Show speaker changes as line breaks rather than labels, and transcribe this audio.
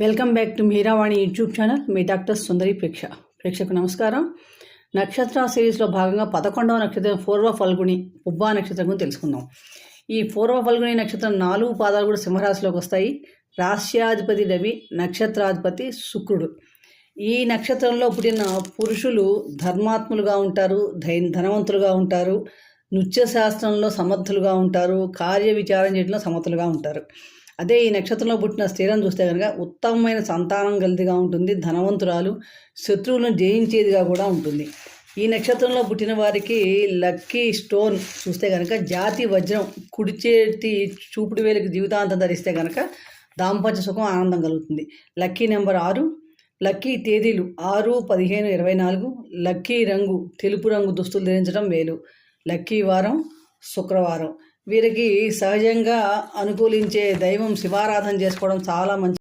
Welcome back to Meeravani YouTube channel. మీ doctor Sundari ప్రేక్షకు నమస్కారం. నక్షత్ర సిరీస్లో భాగంగా 11వ నక్షత్రం పూర్వ ఫల్గుని ఉబ్బా నక్షత్రం గురించి తెలుసుకుందాం. ఈ పూర్వ ఫల్గుని నక్షత్రం 4 పాదాలు కూడా సింహరాశిలోకి వస్తాయి. రాశ్యాధిపతి రవి, నక్షత్రాధిపతి శుక్రుడు. ఈ నక్షత్రంలో పుట్టిన పురుషులు ధర్మాత్ములుగా ఉంటారు, ధనవంతులుగా ఉంటారు, నృత్య శాస్త్రంలో సమర్థులుగా ఉంటారు, కార్య విచారం చేయడంలో సమర్థులుగా ఉంటారు. అదే ఈ నక్షత్రంలో పుట్టిన స్త్రీలను చూస్తే కనుక ఉత్తమమైన సంతానం గలదిగా ఉంటుంది, ధనవంతురాలు, శత్రువులను జయించేదిగా కూడా ఉంటుంది. ఈ నక్షత్రంలో పుట్టిన వారికి లక్కీ స్టోన్ చూస్తే కనుక జాతి వజ్రం, కుడి చేతి చూపుడు వేలికి జీవితాంతం ధరిస్తే కనుక దాంపత్య సుఖం, ఆనందం కలుగుతుంది. లక్కీ నెంబర్ 6, లక్కీ తేదీలు 6, 15, 24, లక్కీ రంగు తెలుపు రంగు దుస్తులు ధరించడం మేలు. లక్కీ వారం శుక్రవారం. వీరికి సహజంగా అనుకూలించే దైవం శివారాధన చేసుకోవడం చాలా మంచి.